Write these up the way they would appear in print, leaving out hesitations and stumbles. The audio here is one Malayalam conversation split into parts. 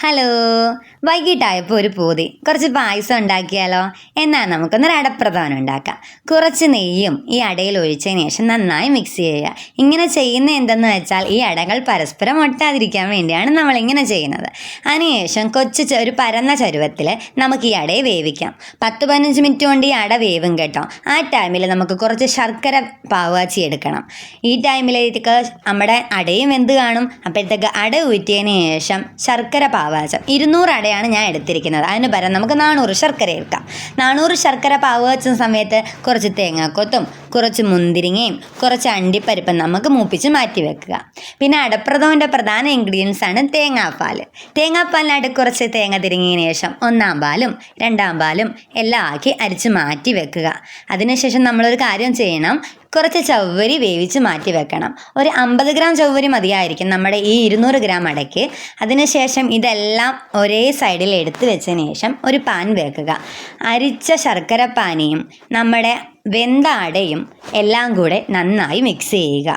ഹലോ, വൈകിട്ടായപ്പോൾ ഒരു പൂതി കുറച്ച് പായസം ഉണ്ടാക്കിയാലോ? എന്നാൽ നമുക്കൊന്നൊരു അടപ്രഥമൻ ഉണ്ടാക്കാം. കുറച്ച് നെയ്യും ഈ അടയിൽ ഒഴിച്ചതിന് ശേഷം നന്നായി മിക്സ് ചെയ്യുക. ഇങ്ങനെ ചെയ്യുന്ന എന്തെന്ന് വെച്ചാൽ ഈ അടകൾ പരസ്പരം ഒട്ടാതിരിക്കാൻ വേണ്ടിയാണ് നമ്മളിങ്ങനെ ചെയ്യുന്നത്. അതിനുശേഷം ഒരു പരന്ന ചരുവത്തിൽ നമുക്ക് ഈ അടയെ വേവിക്കാം. 10-15 മിനിറ്റ് കൊണ്ട് ഈ അട വേവും കേട്ടോ. ആ ടൈമിൽ നമുക്ക് കുറച്ച് ശർക്കര പാവാച്ചി എടുക്കണം. ഈ ടൈമിലേക്ക് നമ്മുടെ അടയും വെന്ത് കാണും. അപ്പോഴത്തേക്ക് അട ഊറ്റിയതിന് ശേഷം ശർക്കര പാവാച്ചം 200 അടയാണ് ഞാൻ എടുത്തിരിക്കുന്നത്. അതിന് പകരം നമുക്ക് 400 ശർക്കര എടുക്കാം. 400 ശർക്കര പാവാച്ചുന്ന സമയത്ത് കുറച്ച് തേങ്ങാക്കൊത്തും കുറച്ച് മുന്തിരിങ്ങയും കുറച്ച് അണ്ടിപ്പരിപ്പും നമുക്ക് മൂപ്പിച്ച് മാറ്റി വെക്കുക. പിന്നെ അടപ്രഥമൻ്റെ പ്രധാന ഇൻഗ്രീഡിയൻസ് ആണ് തേങ്ങാപ്പാൽ. തേങ്ങാപ്പാലിനായിട്ട് കുറച്ച് തേങ്ങ തിരിങ്ങിയതിന് ശേഷം 1-ാം പാലും 2-ാം പാലും എല്ലാം ആക്കി അരിച്ച് മാറ്റി വെക്കുക. അതിനുശേഷം നമ്മളൊരു കാര്യം ചെയ്യണം, കുറച്ച് ചവ്വരി വേവിച്ച് മാറ്റി വെക്കണം. ഒരു 50 ഗ്രാം ചവ്വരി മതിയായിരിക്കും നമ്മുടെ ഈ 200 ഗ്രാം അടയ്ക്ക്. അതിനുശേഷം ഇതെല്ലാം ഒരേ സൈഡിൽ എടുത്ത് വെച്ചതിന് ശേഷം ഒരു പാൻ വെക്കുക. അരിച്ച ശർക്കര പാനിയും നമ്മുടെ വെന്ത അടയും എല്ലാം കൂടെ നന്നായി മിക്സ് ചെയ്യുക.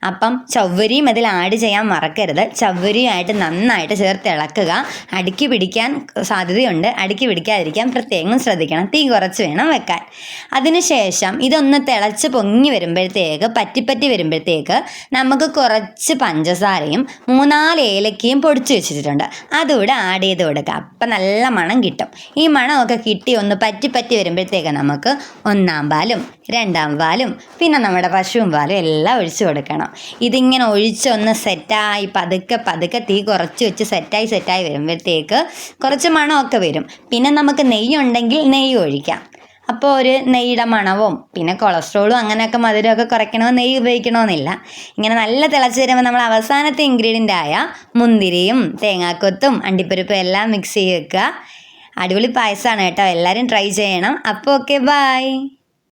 അപ്പം ചവ്വരിയും അതിൽ ആഡ് ചെയ്യാൻ മറക്കരുത്. ചവ്വരിയുമായിട്ട് നന്നായിട്ട് ചേർത്ത് ഇളക്കുക. അടുക്കി പിടിക്കാൻ സാധ്യതയുണ്ട്. അടുക്കി പിടിക്കാതിരിക്കാൻ പ്രത്യേകം ശ്രദ്ധിക്കണം. തീ കുറച്ച് വേണം വെക്കാൻ. അതിനുശേഷം ഇതൊന്ന് തിളച്ച് പൊങ്ങി വരുമ്പോഴത്തേക്ക് പറ്റി വരുമ്പോഴത്തേക്ക് നമുക്ക് കുറച്ച് പഞ്ചസാരയും 3-4 ഏലക്കയും പൊടിച്ച് വെച്ചിട്ടുണ്ട്. അതുകൂടെ ആഡ് ചെയ്ത് കൊടുക്കുക. അപ്പം നല്ല മണം കിട്ടും. ഈ മണമൊക്കെ കിട്ടി ഒന്ന് പറ്റി വരുമ്പോഴത്തേക്ക് നമുക്ക് 1-ാം പാലും 2-ാം പാലും പിന്നെ നമ്മുടെ പശുവും പാലും എല്ലാം ഒഴിച്ചു കൊടുക്കണം. ഇതിങ്ങനെ ഒഴിച്ചൊന്ന് സെറ്റായി പതുക്കെ തീ കുറച്ച് വെച്ച് സെറ്റായി വരുമ്പോഴത്തേക്ക് കുറച്ച് മണമൊക്കെ വരും. പിന്നെ നമുക്ക് നെയ്യുണ്ടെങ്കിൽ നെയ്യ് ഒഴിക്കാം. അപ്പോൾ ഒരു നെയ്യുടെ മണവും പിന്നെ കൊളസ്ട്രോളും അങ്ങനെയൊക്കെ മധുരമൊക്കെ കുറയ്ക്കണോ നെയ്യ് ഉപയോഗിക്കണമെന്നില്ല. ഇങ്ങനെ നല്ല തിളച്ച് വരുമ്പോൾ നമ്മൾ അവസാനത്തെ ഇൻഗ്രീഡിയൻ്റ് ആയ മുന്തിരിയും തേങ്ങാക്കൊത്തും അണ്ടിപ്പരിപ്പും എല്ലാം മിക്സ് ചെയ്ത് വെക്കുക. അടിപൊളി പായസമാണ് കേട്ടോ. എല്ലാവരും ട്രൈ ചെയ്യണം. അപ്പോൾ ഓക്കെ, ബൈ.